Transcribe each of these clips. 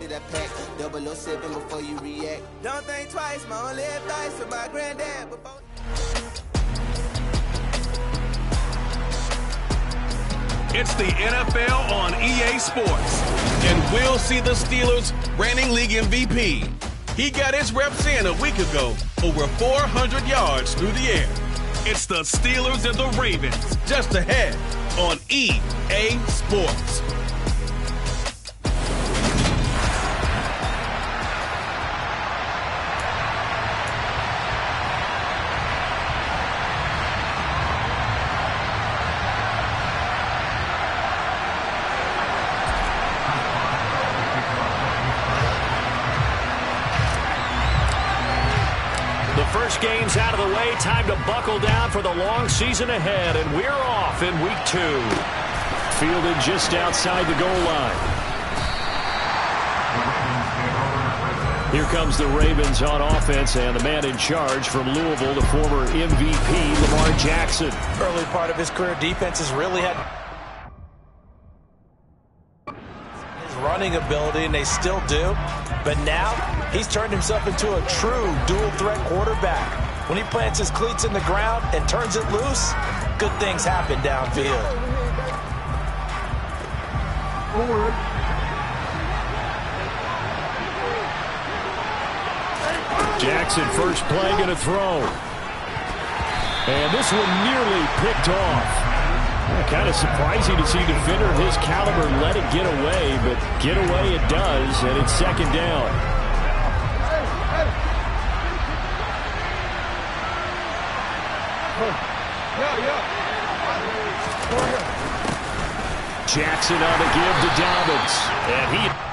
to that pack. 007 before you react. Don't think twice, my only advice for my granddad before. It's the NFL on EA Sports, and we'll see the Steelers' reigning league MVP. He got his reps in a week ago, over 400 yards through the air. It's the Steelers and the Ravens, just ahead on EA Sports. First game's out of the way. Time to buckle down for the long season ahead, and we're off in week 2. Fielded just outside the goal line. Here comes the Ravens on offense, and the man in charge from Louisville, the former MVP, Lamar Jackson. Early part of his career, defenses really had his running ability, and they still do. But now, he's turned himself into a true dual-threat quarterback. When he plants his cleats in the ground and turns it loose, good things happen downfield. Forward. Jackson, first play, going to throw. And this one nearly picked off. Kind of surprising to see a defender of his caliber let it get away, but get away it does, and it's second down. Jackson on the give to Dobbins, and he...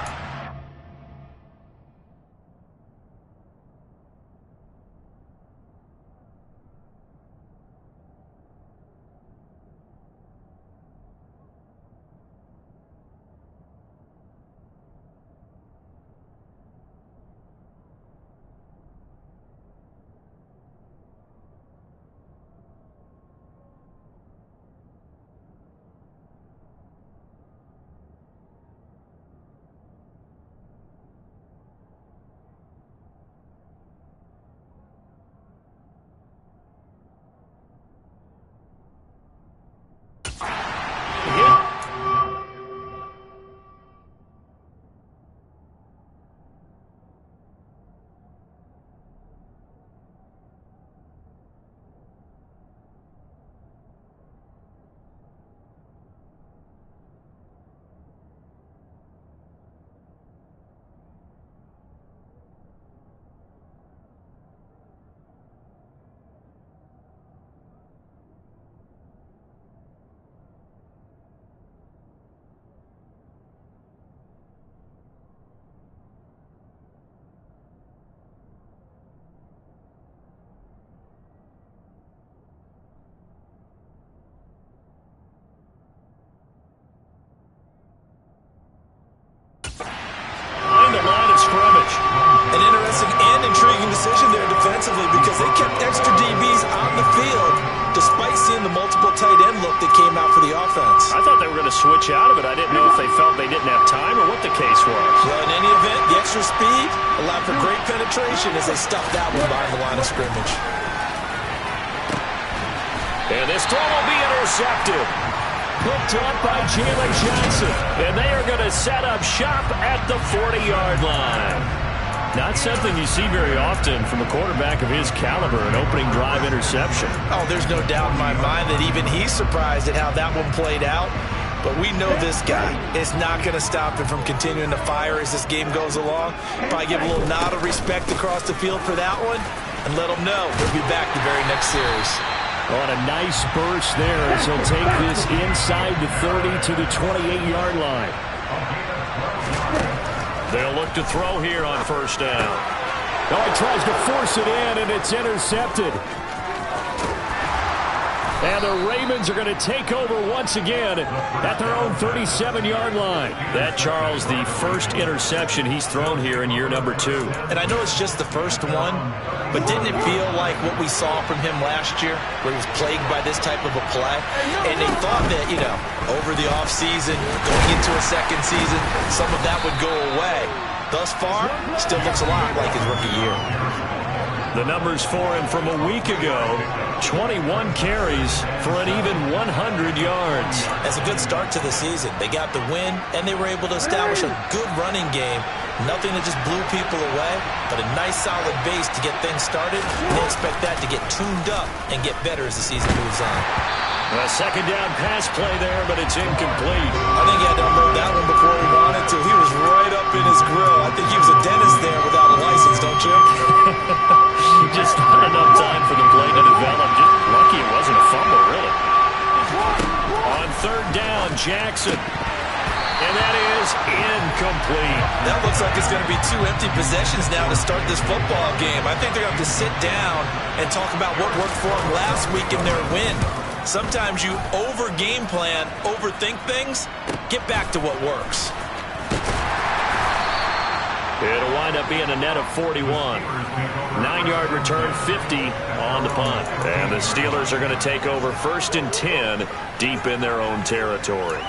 An interesting and intriguing decision there defensively because they kept extra DBs on the field despite seeing the multiple tight end look that came out for the offense. I thought they were going to switch out of it. I didn't know if they felt they didn't have time or what the case was. Well, in any event, the extra speed allowed for great penetration as they stuffed that one behind the line of scrimmage. And this throw will be intercepted. Picked up by Jalen Johnson. And they are going to set up shop at the 40-yard line. Not something you see very often from a quarterback of his caliber, an opening drive interception. Oh, there's no doubt in my mind that even he's surprised at how that one played out. But we know this guy is not going to stop him from continuing to fire as this game goes along. Probably give a little nod of respect across the field for that one and let him know he'll be back the very next series. On a nice burst there as he'll take this inside the 30 to the 28-yard line. They'll look to throw here on first down. Oh, he tries to force it in, and it's intercepted. And the Ravens are going to take over once again at their own 37-yard line. That, Charles, the first interception he's thrown here in year number 2. And I know it's just the first one, but didn't it feel like what we saw from him last year, where he was plagued by this type of a play? And they thought that, over the offseason, going into a second season, some of that would go away. thus far, still looks a lot like his rookie year. The numbers for him from a week ago, 21 carries for an even 100 yards. That's a good start to the season. They got the win, and they were able to establish a good running game. Nothing that just blew people away, but a nice solid base to get things started. And they expect that to get tuned up and get better as the season moves on. A second down pass play there, but it's incomplete. I think he had to unload that one before he wanted to. He was right up in his grill. I think he was a dentist there without a license, don't you? Just not enough time for the play to develop. Just lucky it wasn't a fumble, really. On third down, Jackson. And that is incomplete. That looks like it's going to be 2 empty possessions now to start this football game. I think they're going to have to sit down and talk about what worked for them last week in their win. Sometimes you over-game plan, overthink things. Get back to what works. It'll wind up being a net of 41. 9-yard return, 50 on the punt. And the Steelers are going to take over 1st and 10 deep in their own territory.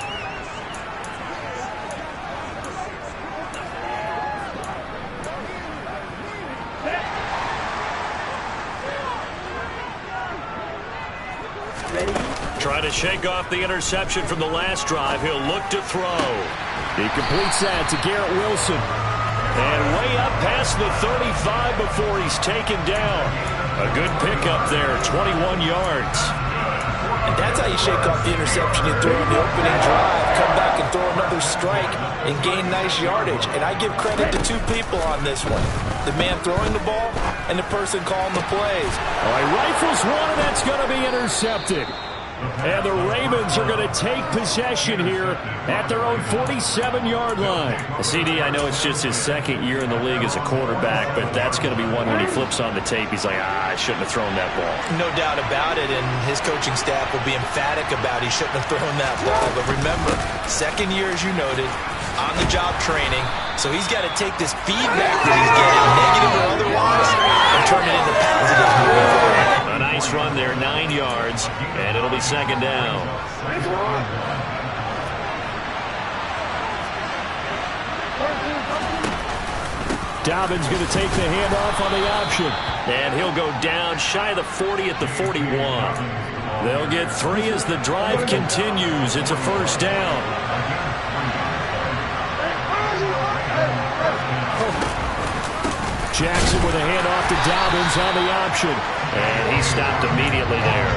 Trying to shake off the interception from the last drive. He'll look to throw. He completes that to Garrett Wilson. And way up past the 35 before he's taken down. A good pickup there, 21 yards. And that's how you shake off the interception. You throw in the opening drive, come back and throw another strike, and gain nice yardage. And I give credit to 2 people on this one. The man throwing the ball and the person calling the plays. All right, rifles one, and that's going to be intercepted. And the Ravens are going to take possession here at their own 47-yard line. CD, I know it's just his 2nd year in the league as a quarterback, but that's going to be one when he flips on the tape. He's like, I shouldn't have thrown that ball. No doubt about it, and his coaching staff will be emphatic about he shouldn't have thrown that ball. But remember, 2nd year, as you noted, on-the-job training. So he's got to take this feedback that he's getting, negative or otherwise, and turn it into positive moving forward. A nice run there, 9 yards, and it'll be 2nd down. Dobbins going to take the handoff on the option. And he'll go down shy of the 40 at the 41. They'll get 3 as the drive continues. It's a 1st down. Jackson with a handoff to Dobbins on the option. And he stopped immediately there.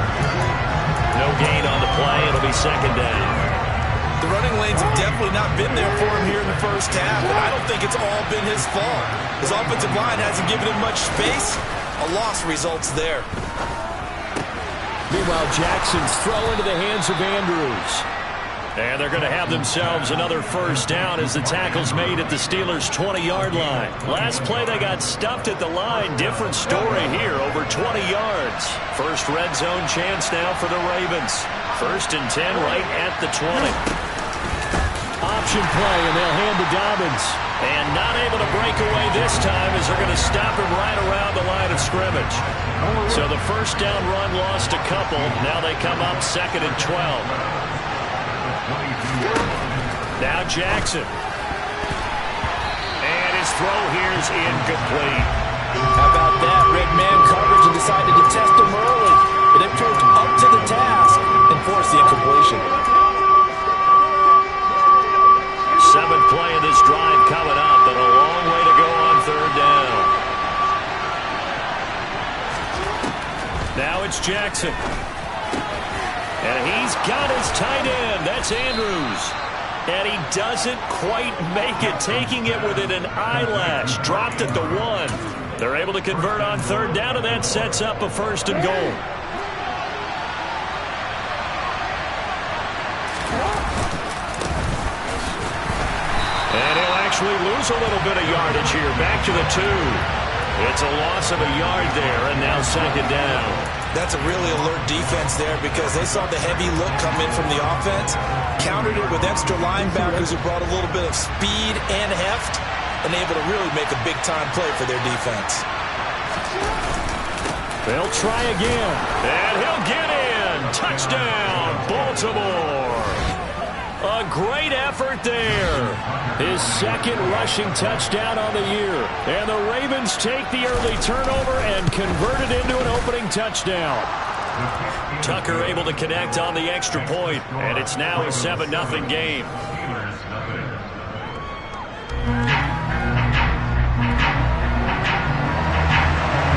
No gain on the play. It'll be 2nd down. The running lanes have definitely not been there for him here in the first half, and I don't think it's all been his fault. His offensive line hasn't given him much space. A loss results there. Meanwhile, Jackson's throw into the hands of Andrews. And they're going to have themselves another 1st down as the tackle's made at the Steelers' 20-yard line. Last play, they got stuffed at the line. Different story here, over 20 yards. First red zone chance now for the Ravens. 1st and 10 right at the 20. Option play, and they'll hand to Dobbins. And not able to break away this time as they're going to stop him right around the line of scrimmage. So the 1st down run lost a couple. Now they come up 2nd and 12. Now Jackson. And his throw here is incomplete. How about that? Red man coverage and decided to test him early. But it proved up to the task and forced the incompletion. 7th play of this drive coming up, but a long way to go on 3rd down. Now it's Jackson. And he's got his tight end. That's Andrews. And he doesn't quite make it, taking it within an eyelash. Dropped at the 1. They're able to convert on 3rd down, and that sets up a 1st and goal. And he'll actually lose a little bit of yardage here. Back to the 2. It's a loss of a yard there, and now 2nd down. That's a really alert defense there because they saw the heavy look come in from the offense, countered it with extra linebackers who brought a little bit of speed and heft, and able to really make a big-time play for their defense. They'll try again, and he'll get in. Touchdown, Baltimore. A great effort there. His second rushing touchdown on the year. And the Ravens take the early turnover and convert it into an opening touchdown. Tucker able to connect on the extra point, and it's now a 7-0 game.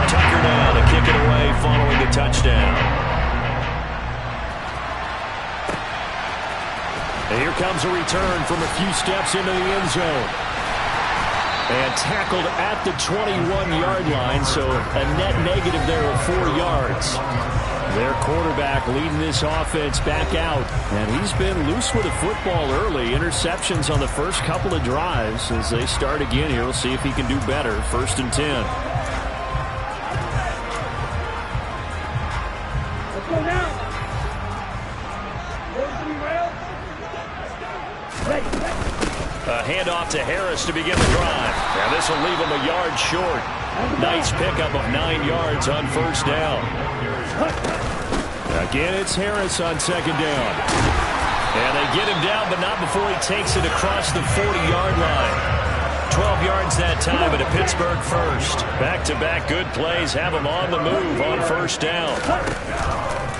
Tucker now to kick it away following the touchdown. And here comes a return from a few steps into the end zone. And tackled at the 21-yard line, so a net negative there of 4 yards. Their quarterback leading this offense back out. And he's been loose with the football early. Interceptions on the first couple of drives. As they start again here, we'll see if he can do better. 1st and 10. Let's go now. A handoff to Harris to begin the drive. And this will leave him a yard short. Nice pickup of 9 yards on 1st down. Again, it's Harris on 2nd down. And they get him down, but not before he takes it across the 40-yard line. 12 yards that time at a Pittsburgh first. Back-to-back good plays have him on the move on 1st down.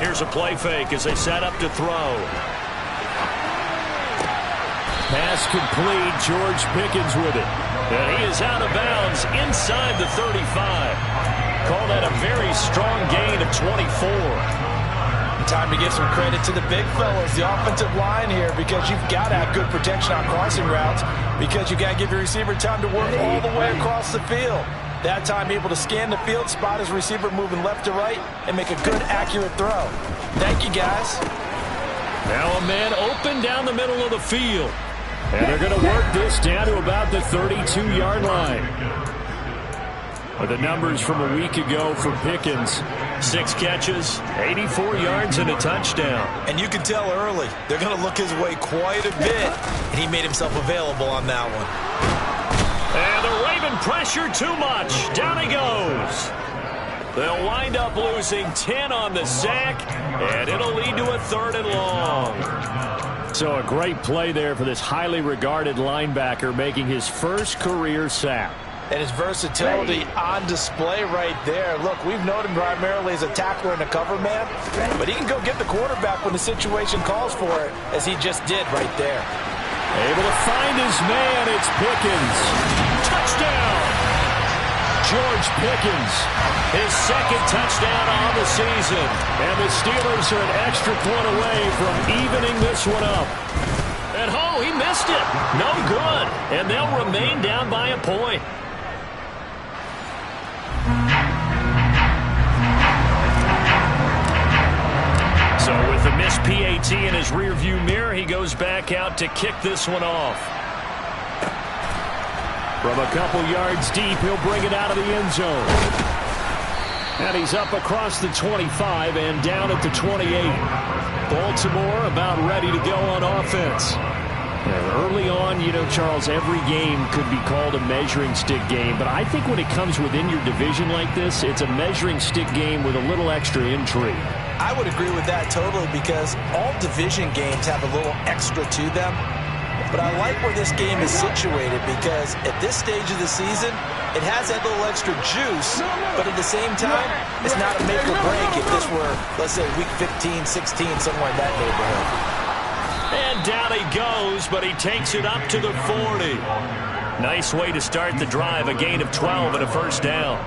Here's a play fake as they set up to throw. Pass complete. George Pickens with it. And he is out of bounds inside the 35. Call that a very strong gain of 24. Time to give some credit to the big fellas, the offensive line here, because you've got to have good protection on crossing routes, because you got to give your receiver time to work all the way across the field. That time able to scan the field, spot his receiver moving left to right, and make a good, accurate throw. Thank you, guys. Now a man open down the middle of the field. And they're going to work this down to about the 32-yard line. The numbers from a week ago for Pickens. 6 catches, 84 yards, and a touchdown. And you can tell early, they're going to look his way quite a bit, and he made himself available on that one. And the Raven pressure too much. Down he goes. They'll wind up losing 10 on the sack, and it'll lead to a 3rd and long. So a great play there for this highly regarded linebacker, making his first career sack. And his versatility on display right there. Look, we've known him primarily as a tackler and a cover man, but he can go get the quarterback when the situation calls for it, as he just did right there. Able to find his man. It's Pickens. Touchdown! George Pickens, his 2nd touchdown on the season. And the Steelers are an extra point away from evening this one up. And he missed it. No good. And they'll remain down by a point. So with the missed PAT in his rearview mirror, he goes back out to kick this one off. From a couple yards deep, he'll bring it out of the end zone. And he's up across the 25 and down at the 28. Baltimore about ready to go on offense. And early on, you know, Charles, every game could be called a measuring stick game. But I think when it comes within your division like this, it's a measuring stick game with a little extra intrigue. I would agree with that totally, because all division games have a little extra to them. But I like where this game is situated, because at this stage of the season, it has that little extra juice, but at the same time, it's not a make or break if this were, let's say, week 15, 16, somewhere in that neighborhood. And down he goes, but he takes it up to the 40. Nice way to start the drive, a gain of 12 and a 1st down.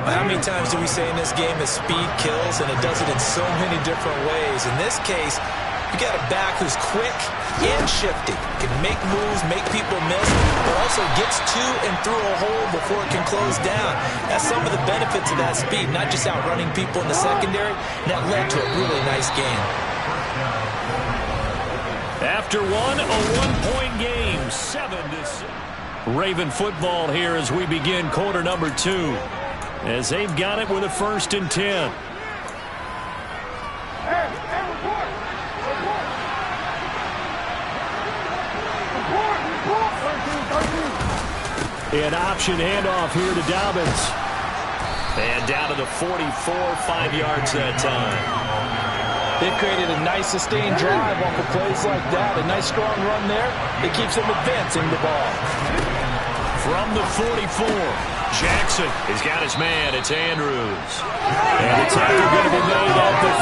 How many times do we say in this game that speed kills, and it does it in so many different ways? In this case, you got a back who's quick and shifty, can make moves, make people miss, but also gets to and through a hole before it can close down. That's some of the benefits of that speed, not just outrunning people in the secondary, and that led to a really nice game. After one, a one-point game, 7-6. Raven football here as we begin quarter number 2, as they've got it with a 1st and 10. An option handoff here to Dobbins. And down to the 44, 5 yards that time. They've created a nice sustained drive off of plays like that. A nice strong run there. It keeps them advancing the ball. From the 44, Jackson has got his man. It's Andrews. And the tackle going to be made at the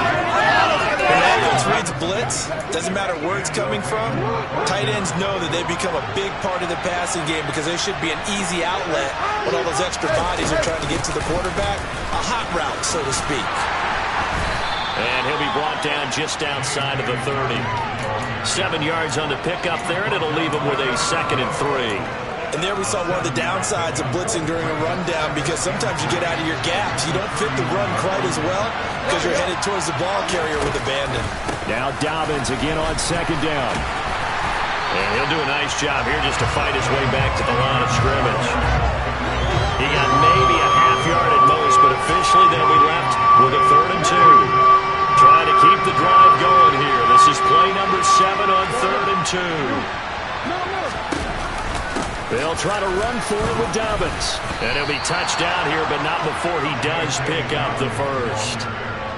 38. When offense reads blitz, doesn't matter where it's coming from, tight ends know that they become a big part of the passing game because they should be an easy outlet when all those extra bodies are trying to get to the quarterback. A hot route, so to speak. And he'll be brought down just outside of the 30. 7 yards on the pickup there, and it'll leave him with a 2nd and 3. And there we saw one of the downsides of blitzing during a rundown because sometimes you get out of your gaps. You don't fit the run quite as well because you're headed towards the ball carrier with abandon. Now Dobbins again on 2nd down. And he'll do a nice job here just to fight his way back to the line of scrimmage. He got maybe a half yard at most, but officially they'll be left with a 3rd and 2. Trying to keep the drive going here. This is play number 7 on 3rd and 2. They'll try to run for it with Dobbins. And he'll be touched down here, but not before he does pick up the first.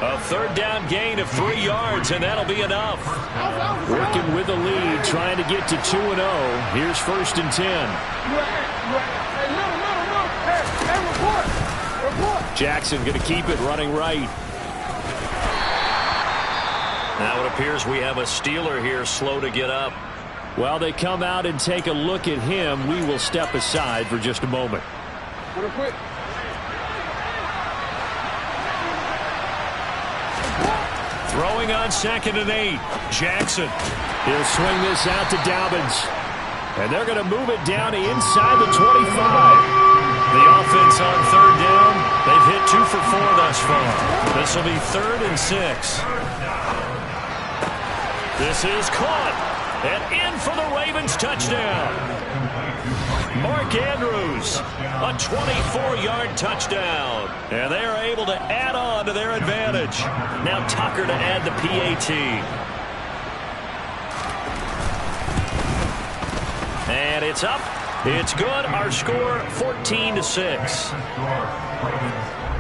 A 3rd down gain of 3 yards, and that'll be enough. Working with the lead, trying to get to 2-0. Here's 1st and 10. Jackson going to keep it running right. Now it appears we have a Steeler here slow to get up. While they come out and take a look at him, we will step aside for just a moment. Throwing on 2nd and 8. Jackson. He'll swing this out to Dobbins. And they're going to move it down to inside the 25. The offense on 3rd down. They've hit 2 for 4 thus far. This will be 3rd and 6. This is caught. And in for the Ravens touchdown. Mark Andrews, a 24-yard touchdown. And they are able to add on to their advantage. Now Tucker to add the PAT. And it's up. It's good. Our score, 14-6.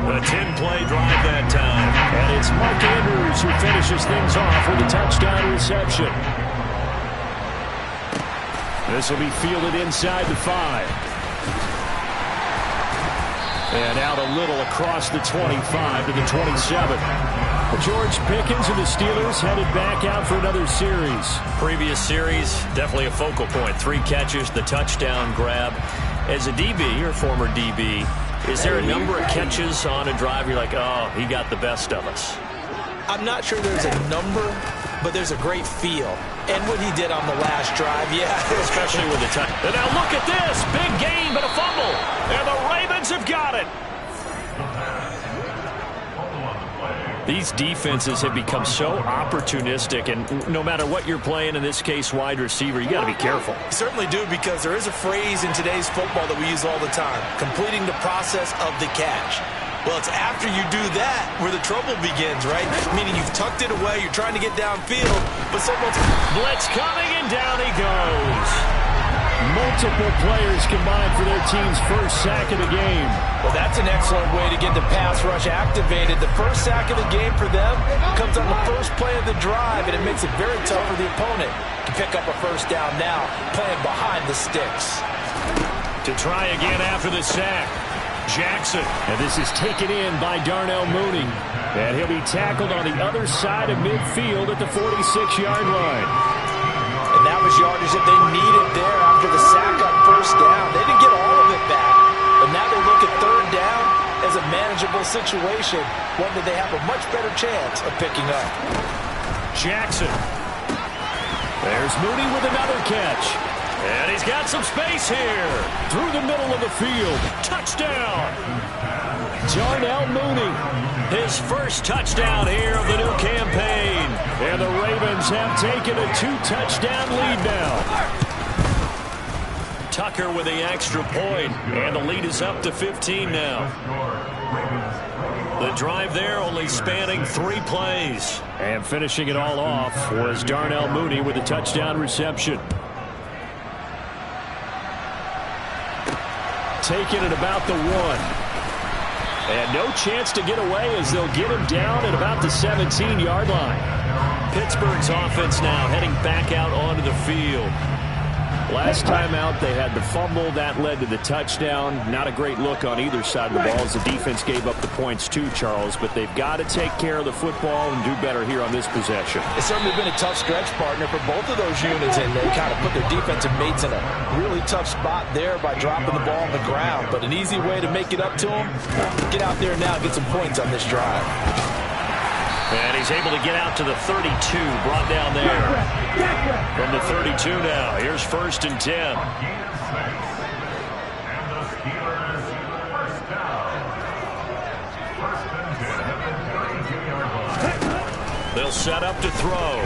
A 10-play drive that time. And it's Mark Andrews who finishes things off with a touchdown reception. This will be fielded inside the 5. And out a little across the 25 to the 27. George Pickens and the Steelers headed back out for another series. Previous series, definitely a focal point. 3 catches, the touchdown grab. As a DB, or former DB, is there a number of catches on a drive you're like, oh, he got the best of us? I'm not sure there's a number, but there's a great feel. And what he did on the last drive, yeah. Especially with the touch. And now look at this. Big gain, but a fumble. And the Ravens have got it. These defenses have become so opportunistic, and no matter what you're playing, in this case wide receiver, you got to be careful. You certainly do, because there is a phrase in today's football that we use all the time, completing the process of the catch. Well, it's after you do that where the trouble begins, right? Meaning you've tucked it away, you're trying to get downfield, but someone's... Blitz coming, and down he goes. Multiple players combined for their team's first sack of the game. Well, that's an excellent way to get the pass rush activated. The first sack of the game for them comes on the first play of the drive, and it makes it very tough for the opponent to pick up a first down now, playing behind the sticks. To try again after the sack. Jackson. And this is taken in by Darnell Mooney. And he'll be tackled on the other side of midfield at the 46-yard line. And that was yardage that they needed there after the sack on first down. They didn't get all of it back. But now they look at third down as a manageable situation, one that they have a much better chance of picking up. Jackson. There's Mooney with another catch. And he's got some space here. Through the middle of the field. Touchdown. Darnell Mooney. His first touchdown here of the new campaign. And the Ravens have taken a 2-touchdown lead now. Tucker with the extra point. And the lead is up to 15 now. The drive there only spanning 3 plays. And finishing it all off was Darnell Mooney with a touchdown reception. Taken at about the 1. And no chance to get away as they'll get him down at about the 17-yard line. Pittsburgh's offense now heading back out onto the field. Last time out, they had the fumble. That led to the touchdown. Not a great look on either side of the ball as the defense gave up the points too, Charles. But they've got to take care of the football and do better here on this possession. It's certainly been a tough stretch, partner, for both of those units, and they kind of put their defensive mates in a really tough spot there by dropping the ball on the ground. But an easy way to make it up to them, get out there now and get some points on this drive. And he's able to get out to the 32, brought down there. From the 32 now, here's 1st and 10. They'll set up to throw.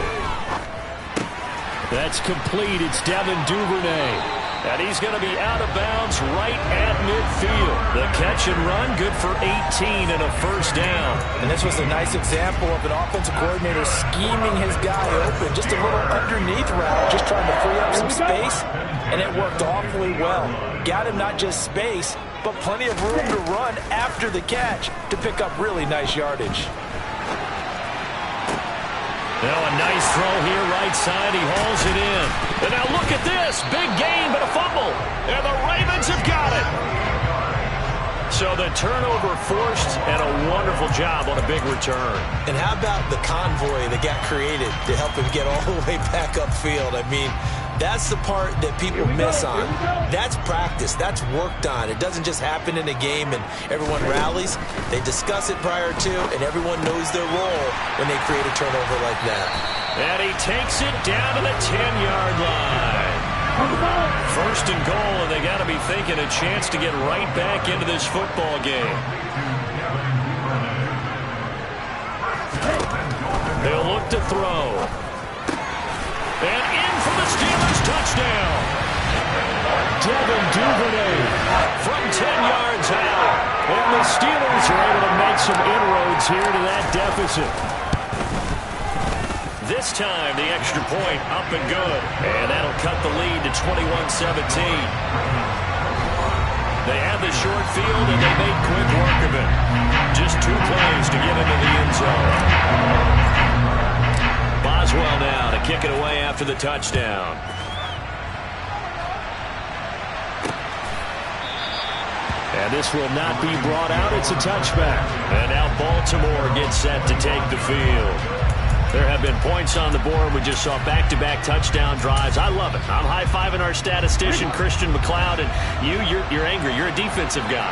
That's complete. It's Devin Duvernay. And he's going to be out of bounds right at midfield. The catch and run, good for 18 and a 1st down. And this was a nice example of an offensive coordinator scheming his guy open. Just a little underneath route, just trying to free up some space. And it worked awfully well. Got him not just space, but plenty of room to run after the catch to pick up really nice yardage. Now a nice throw here, right side. He hauls it in. And now look at this. Big gain, but a fumble. And the Ravens have got it. So the turnover forced, and a wonderful job on a big return. And how about the convoy that got created to help him get all the way back upfield? I mean, that's the part that people miss on. That's practice. That's worked on. It doesn't just happen in a game and everyone rallies. They discuss it prior to, and everyone knows their role when they create a turnover like that. And he takes it down to the 10-yard line. 1st and goal, and they got to be thinking a chance to get right back into this football game. They'll look to throw. And in for the Steelers touchdown. Devin Duvernay from 10 yards out. And the Steelers are able to make some inroads here to that deficit. This time, the extra point up and good. And that'll cut the lead to 21-17. They have the short field, and they made quick work of it. Just 2 plays to get into the end zone. Boswell now to kick it away after the touchdown. And this will not be brought out. It's a touchback. And now Baltimore gets set to take the field. There have been points on the board. We just saw back-to-back touchdown drives. I love it. I'm high-fiving our statistician, Christian McLeod, and you're angry. You're a defensive guy.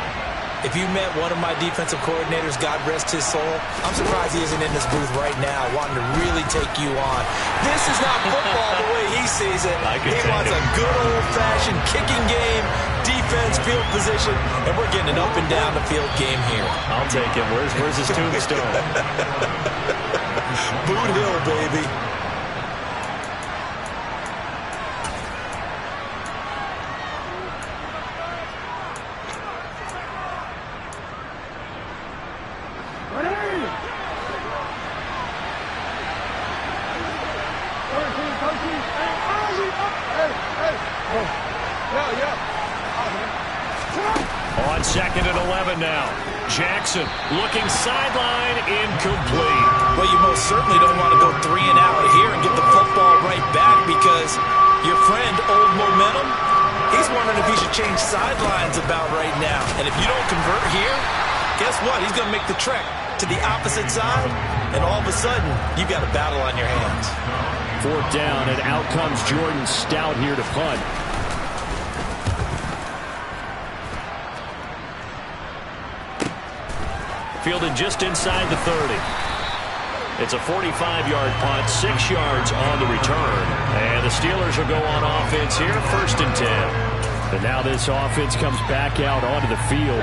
If you met one of my defensive coordinators, God rest his soul, I'm surprised he isn't in this booth right now wanting to really take you on. This is not football the way he sees it. He wants a good old-fashioned kicking game, defense, field position, and we're getting an up-and-down-the-field game here. I'll take him. Where's his tombstone? Boot Hill, baby. On 2nd and 11 now. Jackson looking sideline, incomplete. Well, you most certainly don't want to go 3 and out here and get the football right back because your friend, Old Momentum, he's wondering if he should change sidelines about right now. And if you don't convert here, guess what? He's going to make the trek to the opposite side, and all of a sudden, you've got a battle on your hands. 4th down, and out comes Jordan Stout here to punt. Fielded just inside the 30. It's a 45-yard punt, 6 yards on the return. And the Steelers will go on offense here, 1st and 10. And now this offense comes back out onto the field.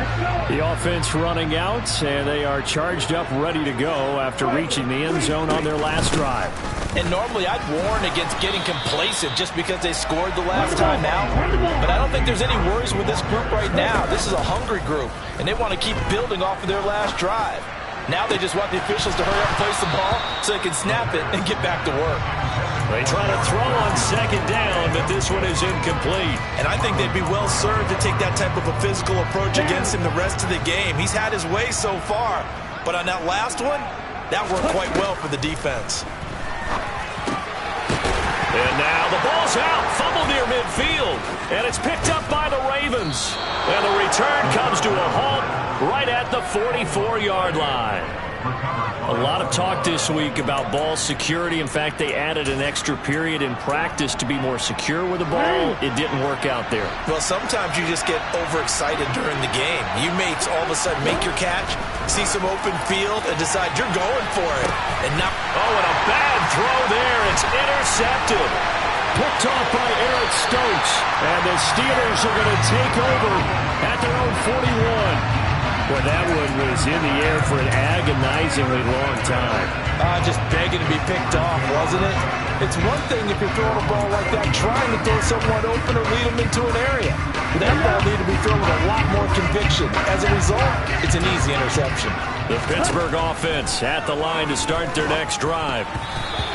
The offense running out, and they are charged up, ready to go after reaching the end zone on their last drive. And normally I'd warn against getting complacent just because they scored the last time out. But I don't think there's any worries with this group right now. This is a hungry group, and they want to keep building off of their last drive. Now they just want the officials to hurry up and place the ball so they can snap it and get back to work. They try to throw on second down, but this one is incomplete. And I think they'd be well served to take that type of a physical approach against him the rest of the game. He's had his way so far, but on that last one, that worked quite well for the defense. And now the ball's out, fumble near midfield, and it's picked up by the Ravens. And the return comes to a halt right at the 44-yard line. A lot of talk this week about ball security. In fact, they added an extra period in practice to be more secure with the ball. It didn't work out there. Well, sometimes you just get overexcited during the game. You may all of a sudden make your catch, see some open field, and decide you're going for it. And now, and a bad throw there. It's intercepted. Picked off by Eric Stokes. And the Steelers are going to take over at their own 41. Well, that one was in the air for an agonizingly long time. Just begging to be picked off, wasn't it? It's one thing if you're throwing a ball like that, trying to throw someone open or lead them into an area. That ball needed to be thrown with a lot more conviction. As a result, it's an easy interception. The Pittsburgh offense at the line to start their next drive.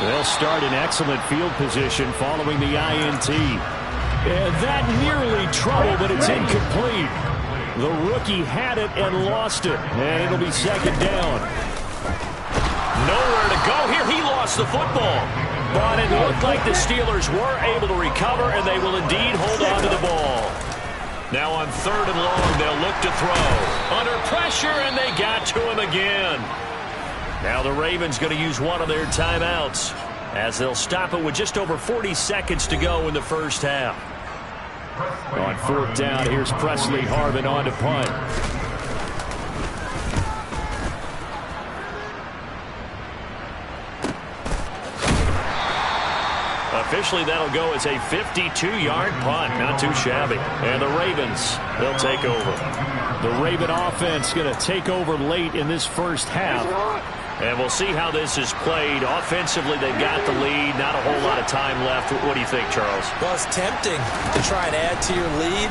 They'll start in excellent field position following the INT. And that nearly trouble, but it's incomplete. The rookie had it and lost it, and it'll be second down. Nowhere to go here. He lost the football. But it looked like the Steelers were able to recover, and they will indeed hold on to the ball. Now on third and long, they'll look to throw. Under pressure, and they got to him again. Now the Ravens going to use one of their timeouts as they'll stop it with just over 40 seconds to go in the first half. On fourth down, here's Presley Harvin on to punt. Officially, that'll go as a 52-yard punt. Not too shabby. And the Ravens, they'll take over. The Raven offense going to take over late in this first half. And we'll see how this is played. Offensively, they've got the lead. Not a whole lot of time left. What do you think, Charles? Well, it's tempting to try and add to your lead,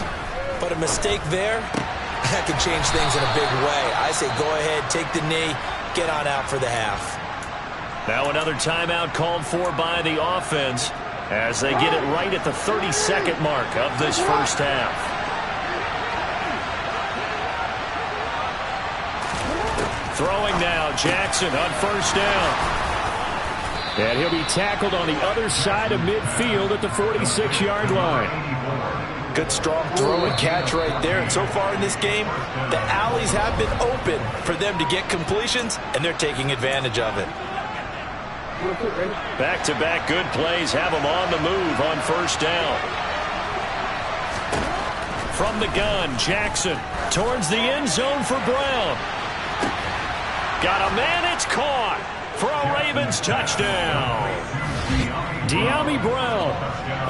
but a mistake there, that could change things in a big way. I say go ahead, take the knee, get on out for the half. Now another timeout called for by the offense as they get it right at the 30-second mark of this first half. Throwing now, Jackson on first down. And he'll be tackled on the other side of midfield at the 46-yard line. Good strong throw and catch right there. And so far in this game, the alleys have been open for them to get completions, and they're taking advantage of it. Back-to-back good plays have them on the move on first down. From the gun, Jackson towards the end zone for Brown. Got a man, it's caught for a Ravens touchdown. De'Ami Brown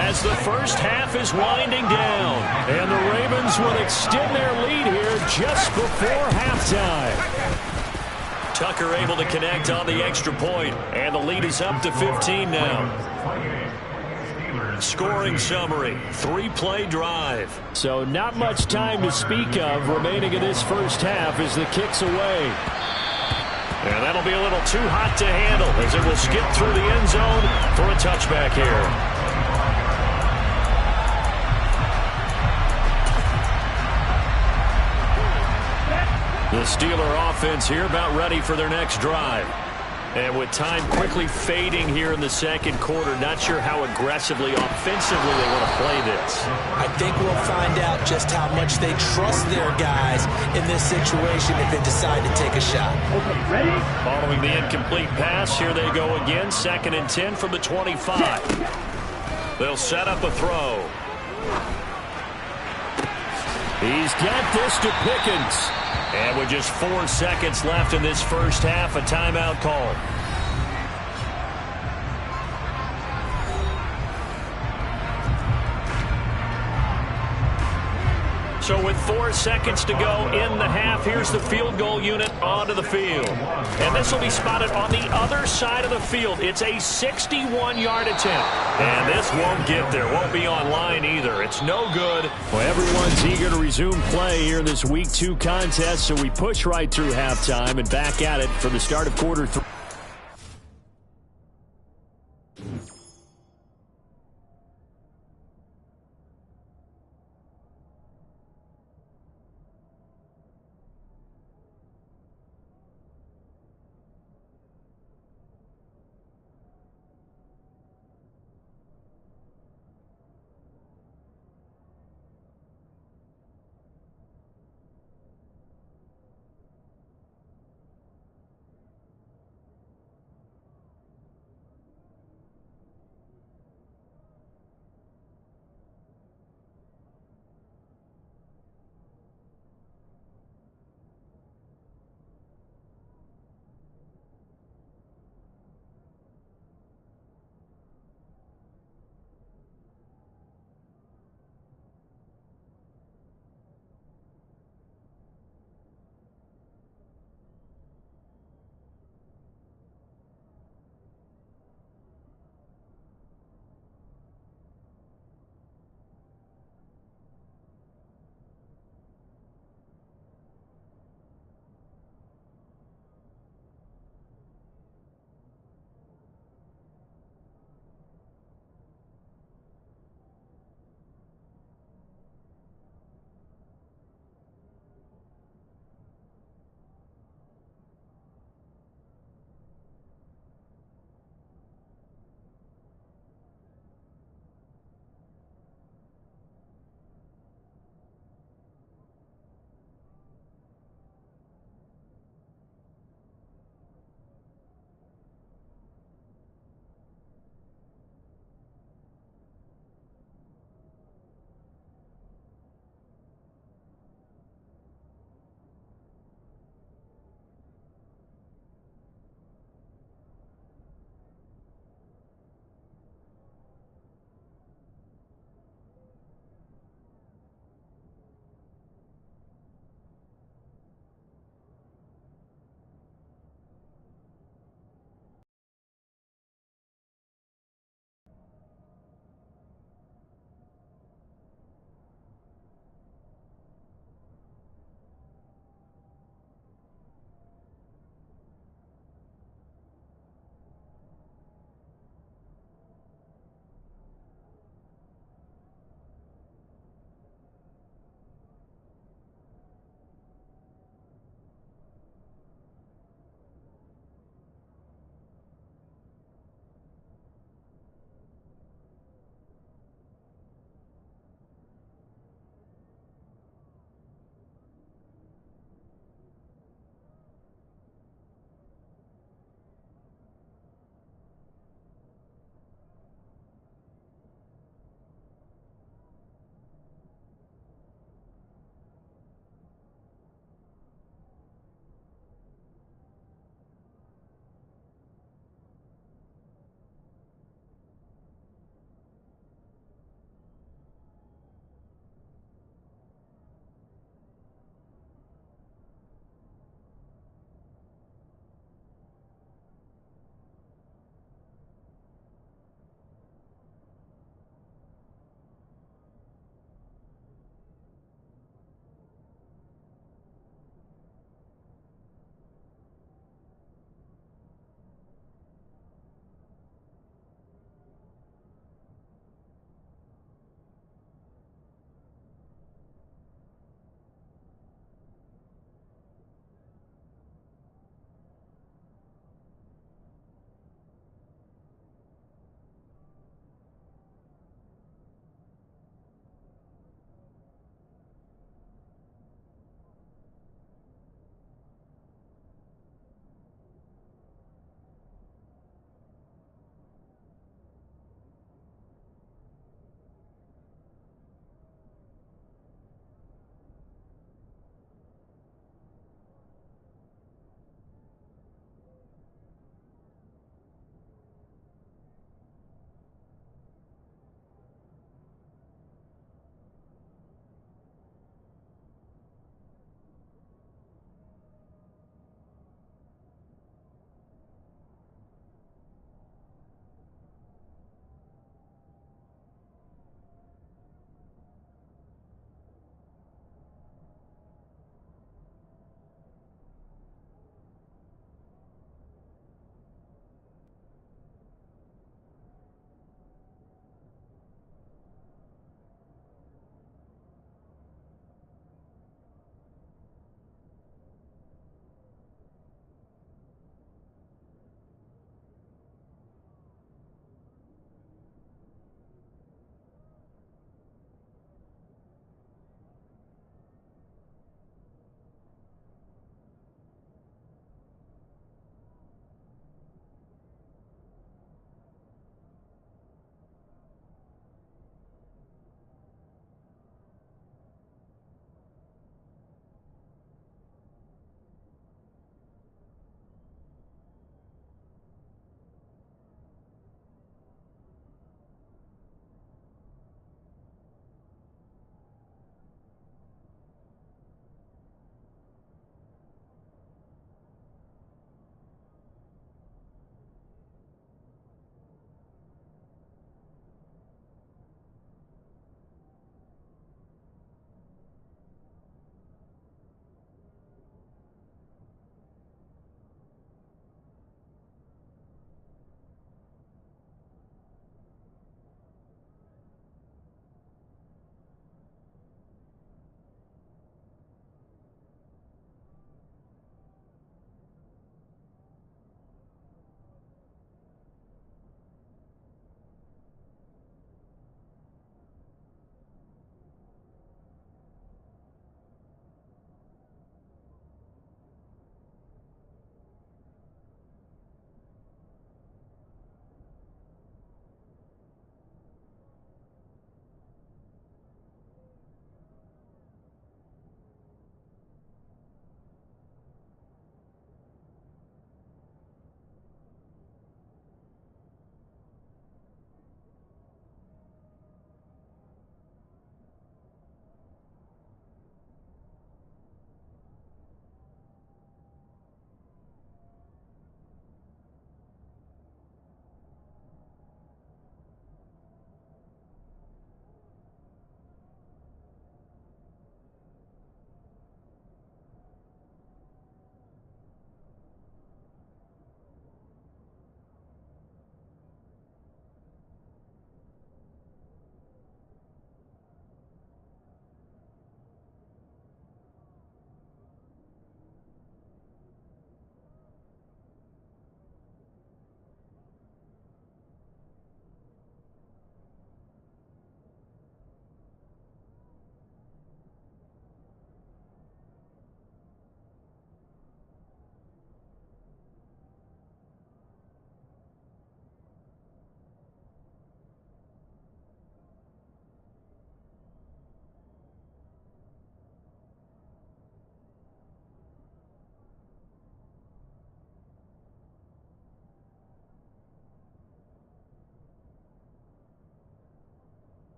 as the first half is winding down. And the Ravens will extend their lead here just before halftime. Tucker able to connect on the extra point, and the lead is up to 15 now. Scoring summary, 3-play drive. So not much time to speak of remaining in this first half as the kick's away. And that'll be a little too hot to handle as it will skip through the end zone for a touchback here. The Steeler offense here about ready for their next drive. And with time quickly fading here in the second quarter, not sure how aggressively, offensively they want to play this. I think we'll find out just how much they trust their guys in this situation if they decide to take a shot. Okay, ready? Following the incomplete pass, here they go again. 2nd and 10 from the 25. They'll set up a throw. He's got this to Pickens. And with just 4 seconds left in this first half, a timeout call. So with 4 seconds to go in the half, here's the field goal unit onto the field. And this will be spotted on the other side of the field. It's a 61-yard attempt. And this won't get there. Won't be online either. It's no good. Well, everyone's eager to resume play here in this Week 2 contest, so we push right through halftime and back at it for the start of quarter 3.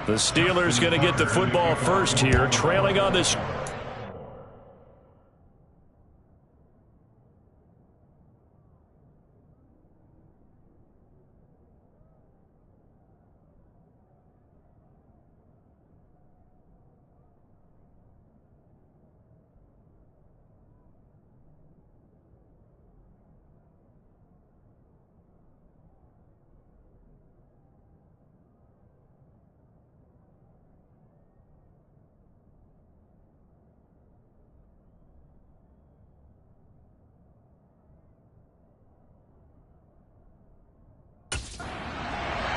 The Steelers going to get the football first here, trailing on this.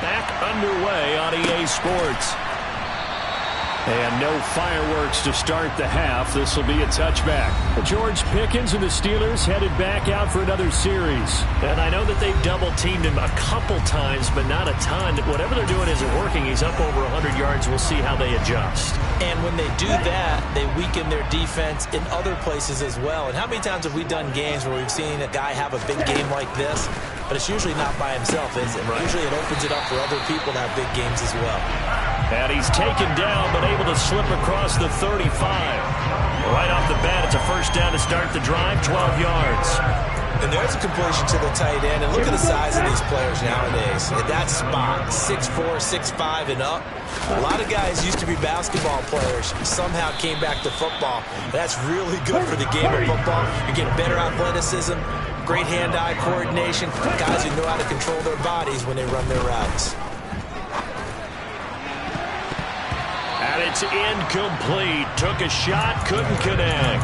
Back underway on EA Sports. And no fireworks to start the half. This will be a touchback. George Pickens and the Steelers headed back out for another series. And I know that they've double-teamed him a couple times, but not a ton. Whatever they're doing isn't working. He's up over 100 yards. We'll see how they adjust. And when they do that, they weaken their defense in other places as well. And how many times have we done games where we've seen a guy have a big game like this? But it's usually not by himself, is it? Right. Usually it opens it up for other people to have big games as well. And he's taken down, but able to slip across the 35. Right off the bat, it's a first down to start the drive, 12 yards. And there's a completion to the tight end. And look at the size of these players nowadays. At that spot, 6'4", 6'5", and up. A lot of guys used to be basketball players, somehow came back to football. That's really good for the game of football. You get better athleticism, great hand-eye coordination, guys who know how to control their bodies when they run their routes. And it's incomplete. Took a shot, couldn't connect.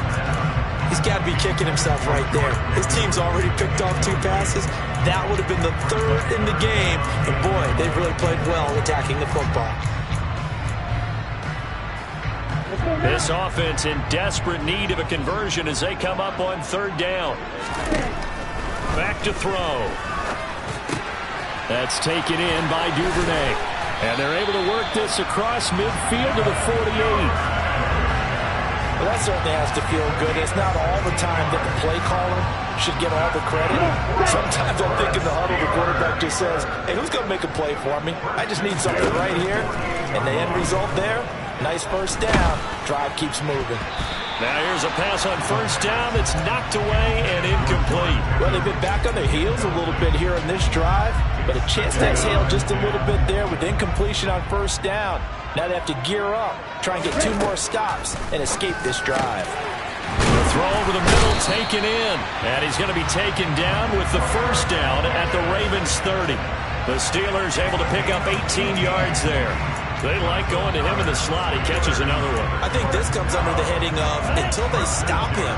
He's got to be kicking himself right there. His team's already picked off 2 passes. That would have been the 3rd in the game. And boy, they've really played well attacking the football. This offense in desperate need of a conversion as they come up on 3rd down. Back to throw. That's taken in by Duvernay. And they're able to work this across midfield to the 48. Well, that certainly has to feel good. It's not all the time that the play caller should get all the credit. Sometimes I think in the huddle, the quarterback just says, hey, who's going to make a play for me? I just need something right here. And the end result there, nice first down. Drive keeps moving. Now here's a pass on 1st down that's knocked away and incomplete. Well, they've been back on their heels a little bit here in this drive, but a chance to exhale just a little bit there with incompletion on 1st down. Now they have to gear up, try and get 2 more stops, and escape this drive. The throw over the middle taken in, and he's going to be taken down with the 1st down at the Ravens 30. The Steelers able to pick up 18 yards there. They like going to him in the slot. He catches another one. I think this comes under the heading of until they stop him,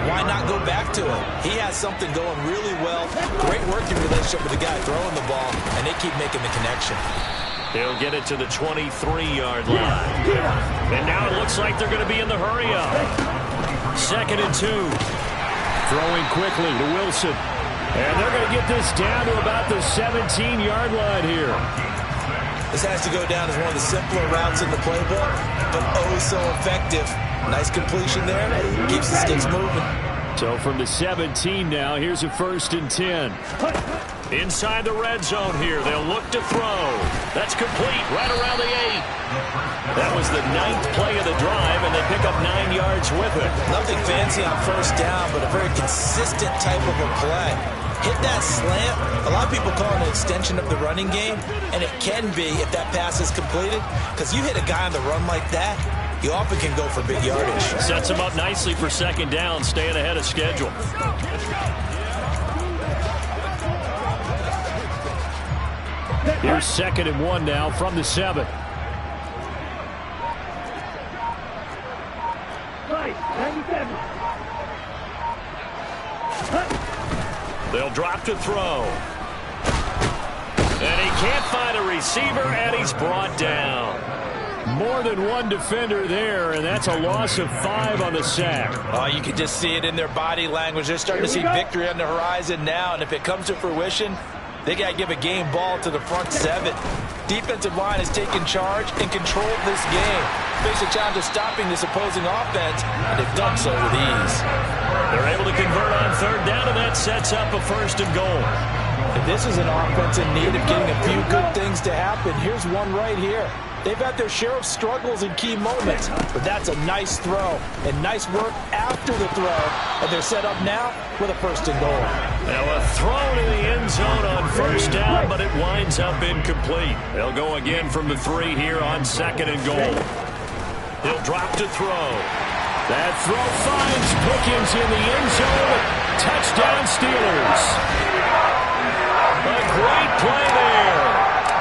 why not go back to him? He has something going really well. Great working relationship with the guy throwing the ball, and they keep making the connection. They'll get it to the 23-yard line. And now it looks like they're going to be in the hurry-up. 2nd and 2. Throwing quickly to Wilson. And they're going to get this down to about the 17-yard line here. This has to go down as one of the simpler routes in the playbook, but oh so effective. Nice completion there. Keeps the sticks moving. So from the 17 now, here's a 1st and 10. Inside the red zone here, they'll look to throw. That's complete right around the 8. That was the 9th play of the drive, and they pick up 9 yards with it. Nothing fancy on 1st down, but a very consistent type of a play. Hit that slant. A lot of people call it an extension of the running game, and it can be if that pass is completed, because you hit a guy on the run like that, you often can go for big yardage. Sets him up nicely for 2nd down, staying ahead of schedule. Here's 2nd and 1 now from the 7. They'll drop to throw. And he can't find a receiver, and he's brought down. More than one defender there, and that's a loss of 5 on the sack. Oh, you can just see it in their body language. They're starting to see victory on the horizon now, and if it comes to fruition, they got to give a game ball to the front 7. Defensive line has taken charge and controlled this game. Face a challenge of stopping this opposing offense, and they've done so with ease. They're able to convert on 3rd down, and that sets up a 1st and goal. If this is an offense in need of getting a few good things to happen, here's one right here. They've had their share of struggles in key moments, but that's a nice throw and nice work after the throw. And they're set up now with a first and goal. Now a throw to the end zone on first down, but it winds up incomplete. They'll go again from the 3 here on second and goal. He'll drop to throw. That throw finds Pickens in the end zone. Touchdown Steelers. A great play there.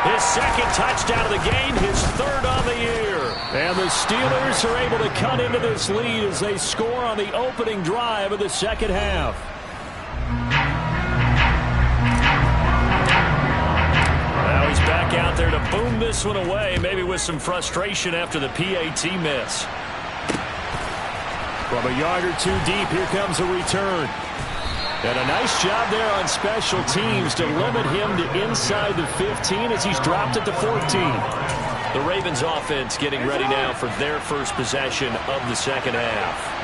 His second touchdown of the game, his third on the year. And the Steelers are able to cut into this lead as they score on the opening drive of the second half. Now he's back out there to boom this one away, maybe with some frustration after the PAT miss. From a yard or two deep, here comes a return. And a nice job there on special teams to limit him to inside the 15 as he's dropped it to 14. The Ravens offense getting ready now for their first possession of the second half.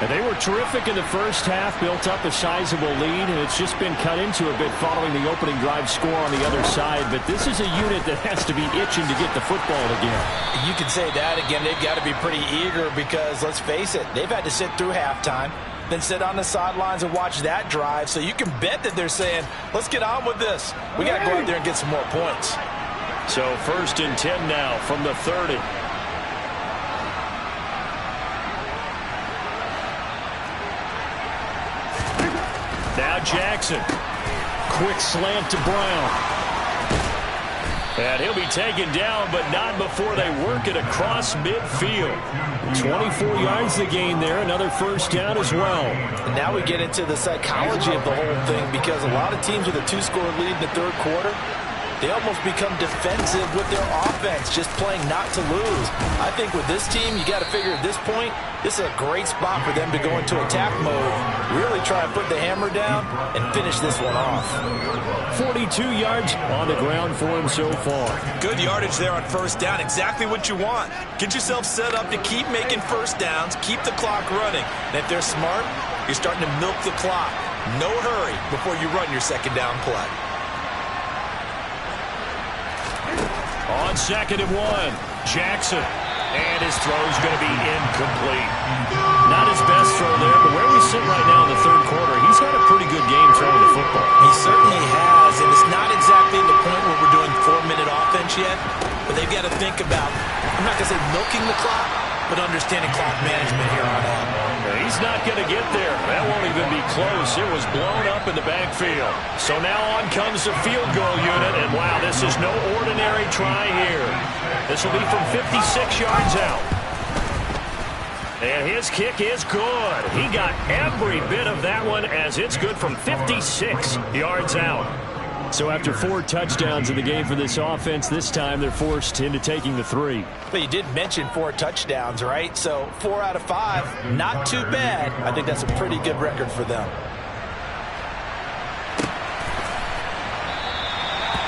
And they were terrific in the first half, built up a sizable lead, and it's just been cut into a bit following the opening drive score on the other side. But this is a unit that has to be itching to get the football again. You can say that again. They've got to be pretty eager because, let's face it, they've had to sit through halftime, then sit on the sidelines and watch that drive. So you can bet that they're saying, let's get on with this. We got to go out there and get some more points. So 1st and 10 now from the 30. Now Jackson. Quick slant to Brown. And he'll be taken down, but not before they work it across midfield. 24 yards the gain there. Another first down as well. And now we get into the psychology of the whole thing, because a lot of teams with a 2-score lead in the third quarter, they almost become defensive with their offense, just playing not to lose. I think with this team, you got to figure at this point, this is a great spot for them to go into attack mode, really try and put the hammer down and finish this one off. 42 yards on the ground for him so far. Good yardage there on first down, exactly what you want. Get yourself set up to keep making first downs, keep the clock running. And if they're smart, you're starting to milk the clock. No hurry before you run your second down play. On 2nd and 1, Jackson. And his throw's going to be incomplete. Not his best throw there, but where we sit right now in the third quarter, he's had a pretty good game throwing the football. He certainly has, and it's not exactly the point where we're doing 4-minute offense yet, but they've got to think about, I'm not going to say milking the clock, but understanding clock management here on out. He's not going to get there. That won't even be close. It was blown up in the backfield. So now on comes the field goal unit, and wow, this is no ordinary try here. This will be from 56 yards out. And his kick is good. He got every bit of that one, as it's good from 56 yards out. So after 4 touchdowns in the game for this offense, this time they're forced into taking the 3. But you did mention 4 touchdowns, right? So 4 out of 5, not too bad. I think that's a pretty good record for them.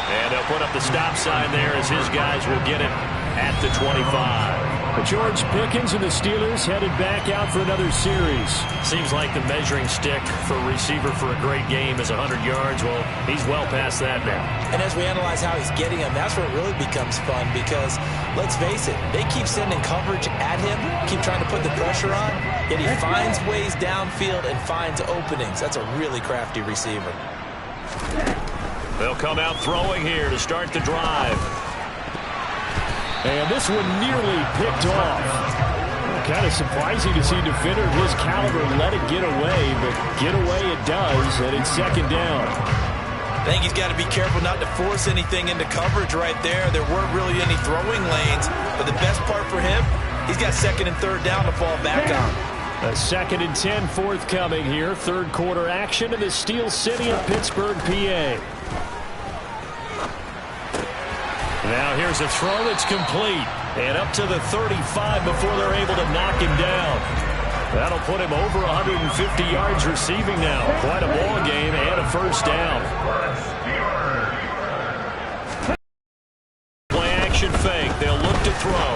And they'll put up the stop sign there as his guys will get it at the 25. But George Pickens and the Steelers headed back out for another series. Seems like the measuring stick for a receiver for a great game is 100 yards. Well, he's well past that now. And as we analyze how he's getting them, that's where it really becomes fun, because let's face it, they keep sending coverage at him, keep trying to put the pressure on, yet he finds ways downfield and finds openings. That's a really crafty receiver. They'll come out throwing here to start the drive. And this one nearly picked off. Kind of surprising to see a defender of his caliber let it get away, but get away it does, and it's 2nd down. I think he's got to be careful not to force anything into coverage right there. There weren't really any throwing lanes, but the best part for him, he's got 2nd and 3rd down to fall back on. A 2nd and 10 forthcoming here. Third quarter action in the Steel City of Pittsburgh, PA. Now here's a throw that's complete. And up to the 35 before they're able to knock him down. That'll put him over 150 yards receiving now. Quite a ball game and a first down. Play action fake. They'll look to throw.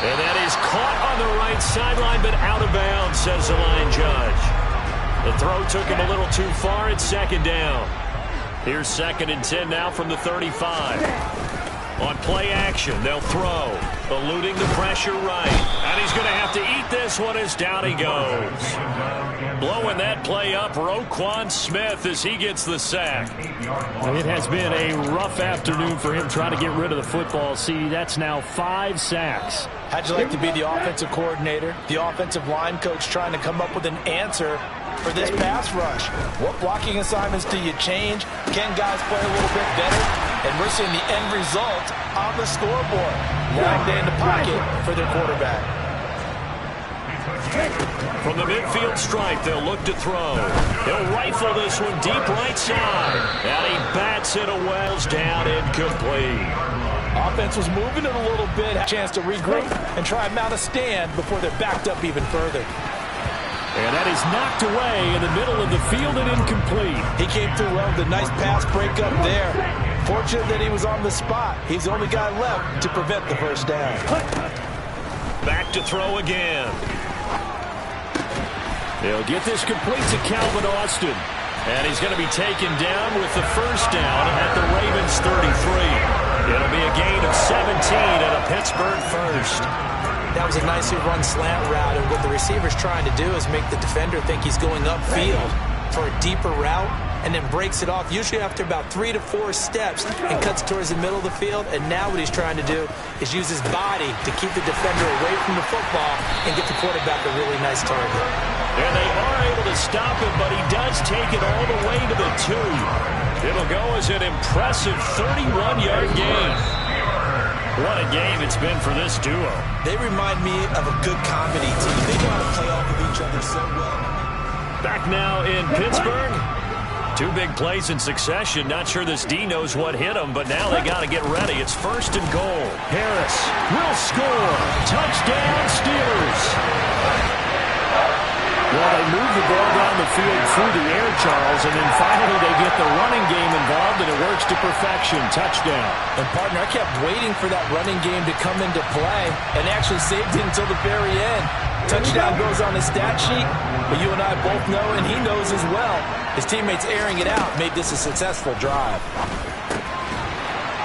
And that is caught on the right sideline, but out of bounds, says the line judge. The throw took him a little too far. It's 2nd down. Here's 2nd and 10 now from the 35. On play action, they'll throw. Eluding the pressure right. And he's going to have to eat this one as down he goes. Blowing that play up, Roquan Smith as he gets the sack. It has been a rough afternoon for him trying to get rid of the football. See, that's now 5 sacks. How'd you like to be the offensive coordinator, the offensive line coach trying to come up with an answer for this pass rush? What blocking assignments do you change? Can guys play a little bit better? And we're seeing the end result on the scoreboard. Long day in the pocket for their quarterback. From the midfield stripe, they'll look to throw. He'll rifle this one deep right side. And he bats it away, down incomplete. Offense was moving it a little bit. Had a chance to regroup and try and mount a stand before they're backed up even further. And that is knocked away in the middle of the field and incomplete. He came through well with a nice pass breakup there. Fortunate that he was on the spot. He's the only guy left to prevent the first down. Back to throw again. They'll get this complete to Calvin Austin. And he's going to be taken down with the first down at the Ravens 33. It'll be a gain of 17 and a Pittsburgh first. That was a nicely run slant route, and what the receiver's trying to do is make the defender think he's going upfield for a deeper route, and then breaks it off, usually after about 3 to 4 steps, and cuts towards the middle of the field. And now what he's trying to do is use his body to keep the defender away from the football and get the quarterback a really nice target. And they are able to stop him, but he does take it all the way to the 2. It'll go as an impressive 31-yard gain. What a game it's been for this duo. They remind me of a good comedy team. They know how to play off of each other so well. Back now in Pittsburgh. 2 big plays in succession. Not sure this D knows what hit him, but now they got to get ready. It's 1st and goal. Harris will score. Touchdown, Steelers. Well, they move the ball down the field through the air, Charles, and then finally they get the running game involved, and it works to perfection. Touchdown. And, partner, I kept waiting for that running game to come into play and actually saved it until the very end. Touchdown goes on the stat sheet, but you and I both know, and he knows as well, his teammates airing it out made this a successful drive.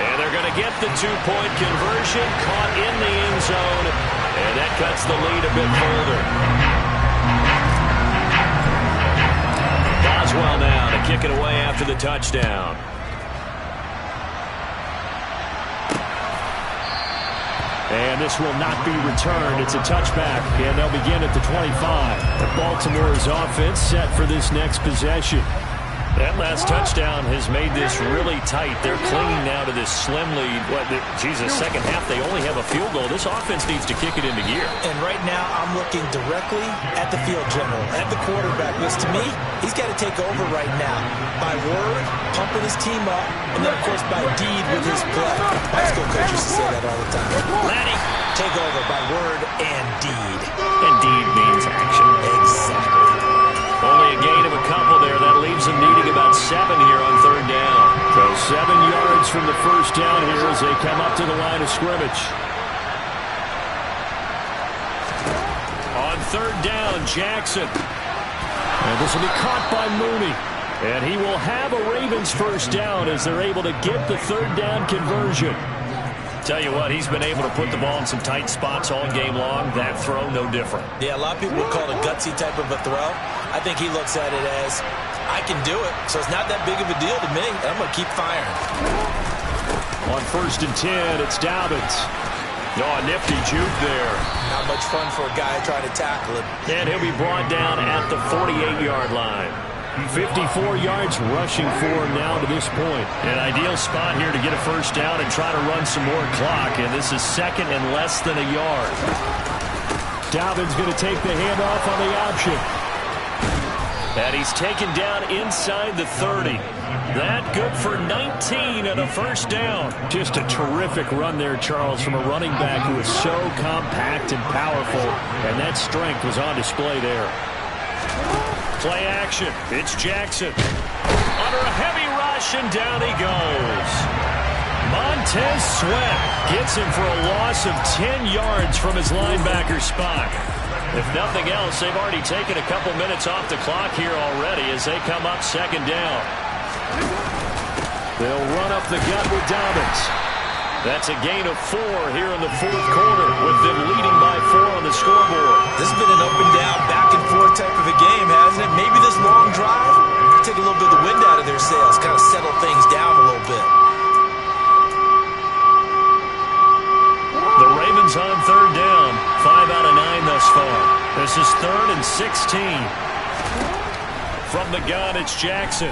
And they're going to get the 2-point conversion, caught in the end zone, and that cuts the lead a bit further. Boswell now to kick it away after the touchdown. And this will not be returned. It's a touchback, and they'll begin at the 25. Baltimore's offense set for this next possession. That last touchdown has made this really tight. They're clinging now to this slim lead. Second half, they only have a field goal. This offense needs to kick it into gear. And right now, I'm looking directly at the field general, at the quarterback. Because to me, he's got to take over right now. By word, pumping his team up, and then, of course, by deed with his play. High school coach used to say that all the time. Laddie, take over by word and deed. And deed means action. Exactly. Only a gain of a couple there. That leaves them needing about 7 here on 3rd down. So 7 yards from the first down here as they come up to the line of scrimmage. On 3rd down, Jackson. And this will be caught by Mooney. And he will have a Ravens first down as they're able to get the 3rd down conversion. Tell you what, he's been able to put the ball in some tight spots all game long. That throw, no different. Yeah, a lot of people would call it a gutsy type of a throw. I think he looks at it as, I can do it, so it's not that big of a deal to me. I'm going to keep firing. On 1st and 10, it's Dobbins. Oh, a nifty juke there. Not much fun for a guy trying to tackle him. And he'll be brought down at the 48-yard line. 54 yards rushing for him now to this point. An ideal spot here to get a first down and try to run some more clock. And this is 2nd and less than a yard. Dobbins going to take the handoff on the option. And he's taken down inside the 30. That good for 19 and a first down. Just a terrific run there, Charles, from a running back who is so compact and powerful. And that strength was on display there. Play action. It's Jackson. Under a heavy rush, and down he goes. Montez Sweat gets him for a loss of 10 yards from his linebacker spot. If nothing else, they've already taken a couple minutes off the clock here already as they come up 2nd down. They'll run up the gut with Dobbins. That's a gain of 4 here in the fourth quarter, with them leading by 4 on the scoreboard. This has been an up-and-down, back-and-forth type of a game, hasn't it? Maybe this long drive take a little bit of the wind out of their sails, kind of settle things down a little bit. The Ravens on third down, 5 out of 9 thus far. This is 3rd and 16. From the gun, it's Jackson.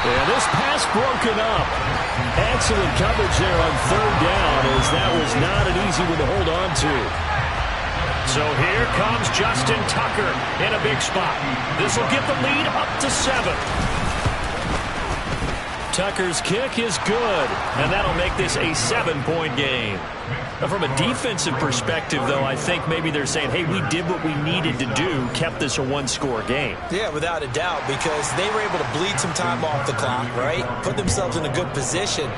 And this pass broken up. Excellent coverage there on third down, as that was not an easy one to hold on to. So here comes Justin Tucker in a big spot. This will get the lead up to 7. Tucker's kick is good, and that'll make this a 7-point game. Now, from a defensive perspective, though, I think maybe they're saying, hey, we did what we needed to do, kept this a one-score game. Yeah, without a doubt, because they were able to bleed some time off the clock, right? Put themselves in a good position,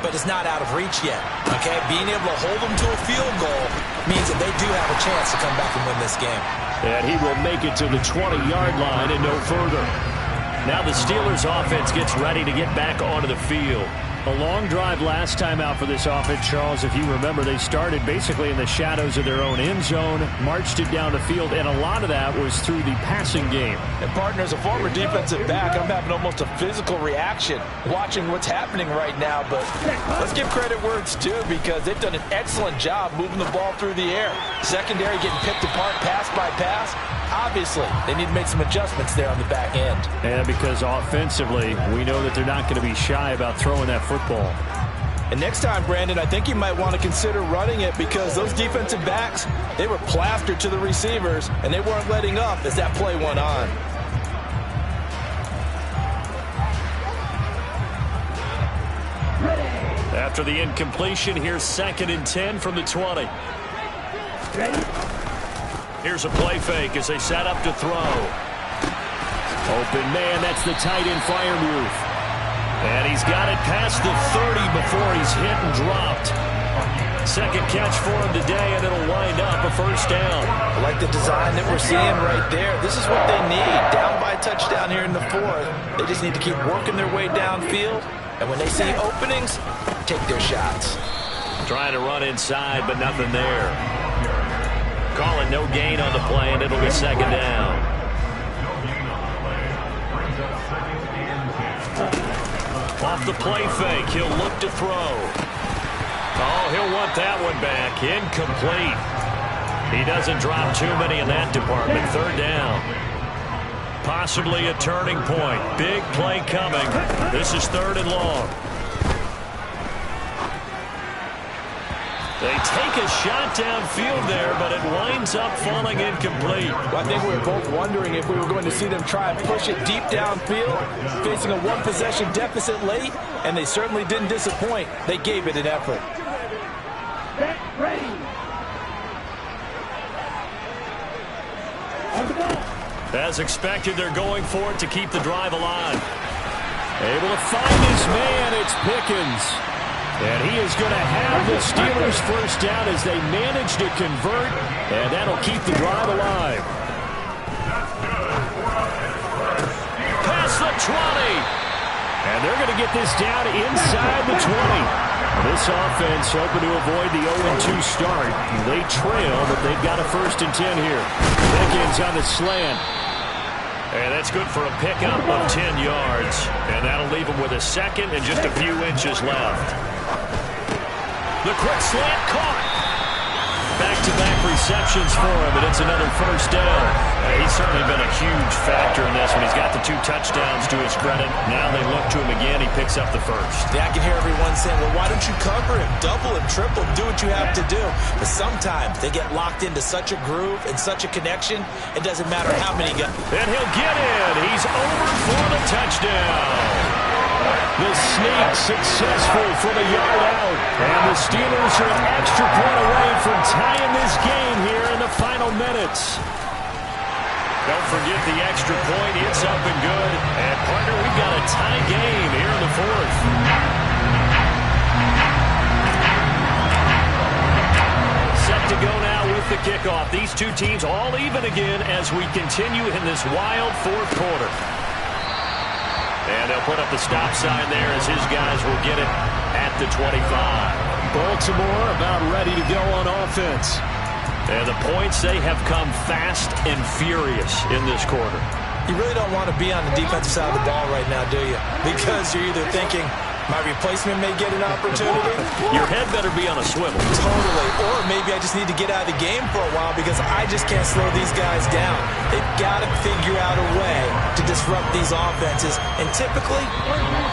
but it's not out of reach yet, okay? Being able to hold them to a field goal means that they do have a chance to come back and win this game. And he will make it to the 20-yard line and no further. Now the Steelers' offense gets ready to get back onto the field. A long drive last time out for this offense, Charles. If you remember, they started basically in the shadows of their own end zone, marched it down the field, and a lot of that was through the passing game. And, partner, as a former defensive back, I'm having almost a physical reaction watching what's happening right now. But let's give credit where it's due, because they've done an excellent job moving the ball through the air. Secondary getting picked apart pass by pass. Obviously, they need to make some adjustments there on the back end. And because offensively, we know that they're not going to be shy about throwing that football. And next time, Brandon, I think you might want to consider running it, because those defensive backs, they were plastered to the receivers, and they weren't letting up as that play went on. After the incompletion, here's 2nd and 10 from the 20. Here's a play fake as they set up to throw. Open man, that's the tight end Freiermuth. And he's got it past the 30 before he's hit and dropped. Second catch for him today, and it'll wind up a first down. I like the design that we're seeing right there. This is what they need. Down by a touchdown here in the 4th. They just need to keep working their way downfield. And when they see openings, take their shots. Trying to run inside, but nothing there. Call it no gain on the play, and it'll be 2nd down. Off the play fake, he'll look to throw. Oh, he'll want that one back. Incomplete. He doesn't drop too many in that department. 3rd down. Possibly a turning point. Big play coming. This is 3rd and long. They take a shot downfield there, but it winds up falling incomplete. Well, I think we were both wondering if we were going to see them try and push it deep downfield, facing a one-possession deficit late, and they certainly didn't disappoint. They gave it an effort. As expected, they're going for it to keep the drive alive. Able to find his man, it's Pickens. And he is going to have the Steelers first down as they manage to convert, and that'll keep the drive alive. Past the 20. And they're going to get this down inside the 20. This offense hoping to avoid the 0-2 start. They trail, but they've got a 1st and 10 here. Pickens on the slant. And that's good for a pickup of 10 yards. And that'll leave him with a 2nd and just a few inches left. The quick slant caught. Back-to-back receptions for him, and it's another first down. He's certainly been a huge factor in this one. He's got the 2 touchdowns to his credit. Now they look to him again. He picks up the first. Yeah, I can hear everyone saying, well, why don't you cover him? Double him, triple him, do what you have to do. But sometimes they get locked into such a groove and such a connection, it doesn't matter how many guys. And he'll get in. He's over for the touchdown. The sneak successful from a yard out. And the Steelers are an extra point away from tying this game here in the final minutes. Don't forget the extra point. It's up and good. And, partner, we've got a tie game here in the 4th. Set to go now with the kickoff. These two teams all even again as we continue in this wild 4th quarter. And they'll put up the stop sign there as his guys will get it at the 25. Baltimore about ready to go on offense. And the points, they have come fast and furious in this quarter. You really don't want to be on the defensive side of the ball right now, do you? Because you're either thinking, my replacement may get an opportunity. Your head better be on a swivel. Totally. Or maybe I just need to get out of the game for a while because I just can't slow these guys down. They've got to figure out a way to disrupt these offenses. And typically,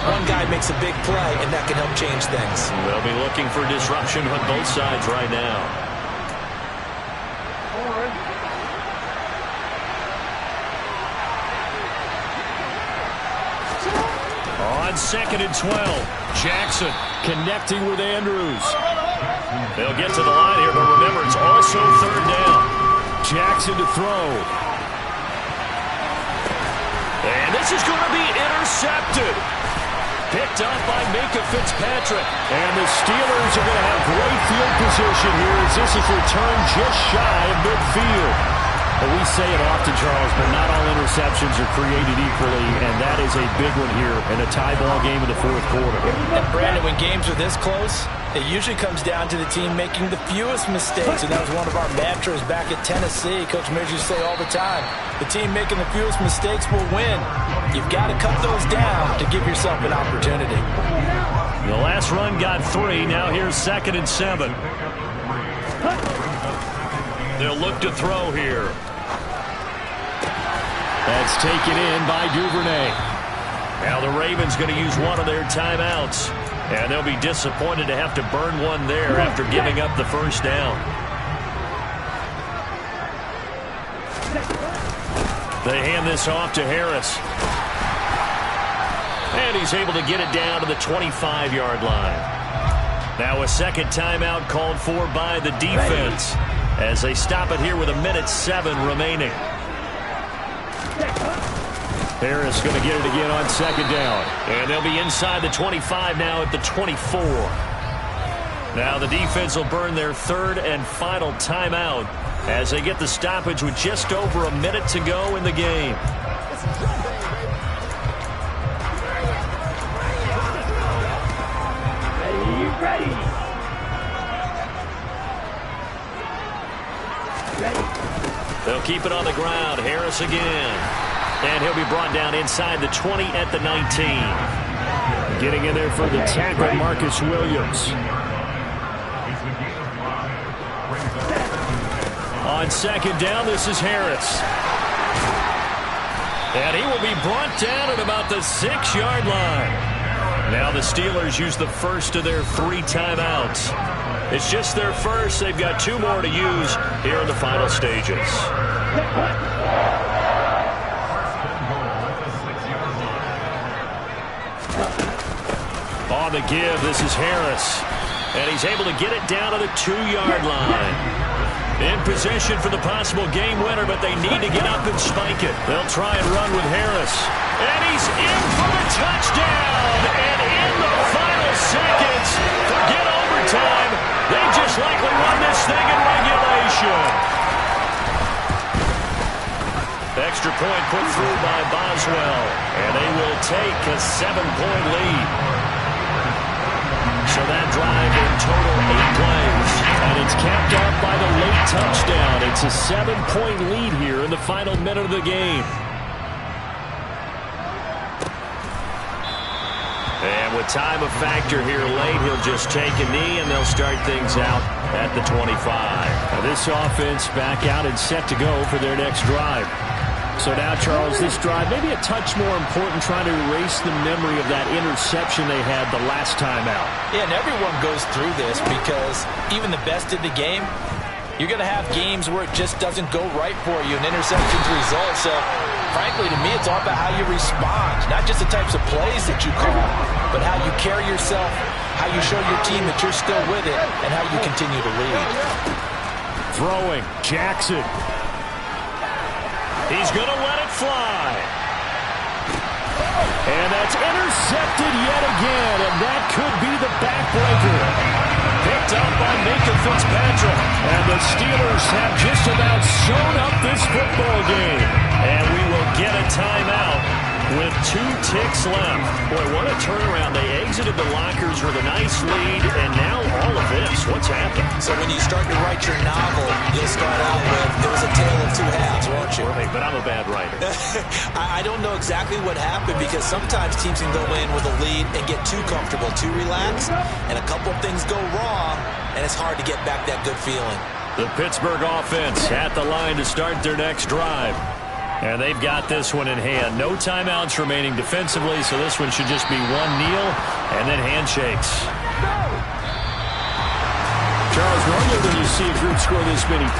one guy makes a big play, and that can help change things. They'll be looking for disruption on both sides right now. On 2nd and 12, Jackson connecting with Andrews. They'll get to the line here, but remember, it's also 3rd down. Jackson to throw. And this is going to be intercepted. Picked up by Minkah Fitzpatrick. And the Steelers are going to have great field position here as this is returned just shy of midfield. Well, we say it often, Charles, but not all interceptions are created equally, and that is a big one here in a tie ball game in the 4th quarter. And Brandon, when games are this close, it usually comes down to the team making the fewest mistakes, and that was one of our mantras back at Tennessee. Coach Mears used to say all the time, the team making the fewest mistakes will win. You've got to cut those down to give yourself an opportunity. The last run got 3. Now here's 2nd and 7. They'll look to throw here. That's taken in by Duvernay. Now the Ravens going to use one of their timeouts. And they'll be disappointed to have to burn one there after giving up the 1st down. They hand this off to Harris. And he's able to get it down to the 25-yard line. Now a 2nd timeout called for by the defense as they stop it here with 1:07 remaining. Harris going to get it again on 2nd down. And they'll be inside the 25 now at the 24. Now the defense will burn their 3rd and final timeout as they get the stoppage with just over a minute to go in the game. They'll keep it on the ground. Harris again. And he'll be brought down inside the 20 at the 19. Getting in there for the tackle, Marcus Williams. On 2nd down, this is Harris. And he will be brought down at about the 6-yard line. Now the Steelers use the first of their 3 timeouts. It's just their first. They've got 2 more to use here in the final stages. On the give, this is Harris. And he's able to get it down to the 2-yard line. In position for the possible game winner, but they need to get up and spike it. They'll try and run with Harris. And he's in for the touchdown. And in the final seconds, forget overtime. They just likely won this thing in regulation. Extra point put through by Boswell. And they will take a 7-point lead. So that drive in total 8 plays. And it's capped off by the late touchdown. It's a 7-point lead here in the final minute of the game. And with time a factor here late, he'll just take a knee and they'll start things out at the 25. Now this offense back out and set to go for their next drive. So now, Charles, this drive maybe a touch more important, trying to erase the memory of that interception they had the last time out. Yeah, and everyone goes through this because even the best in the game, you're going to have games where it just doesn't go right for you, and interceptions result. So, frankly, to me, it's all about how you respond, not just the types of plays that you call, but how you carry yourself, how you show your team that you're still with it, and how you continue to lead. Throwing, Jackson. He's going to let it fly. And that's intercepted yet again, and that could be the backbreaker. Picked up by Minkah Fitzpatrick. And the Steelers have just about sewn up this football game. And we will get a timeout with 2 ticks left. Boy, what a turnaround. They exited the lockers with a nice lead, and now all of this. What's happened? So when you start to write your novel, you'll start out with, it was a tale of 2 halves, won't you? But I'm a bad writer. I don't know exactly what happened, because sometimes teams can go in with a lead and get too comfortable, too relaxed, and a couple things go wrong, and it's hard to get back that good feeling. The Pittsburgh offense at the line to start their next drive. And they've got this one in hand. No timeouts remaining defensively, so this one should just be 1 kneel and then handshakes. Charles, normally when you see a group score this many points,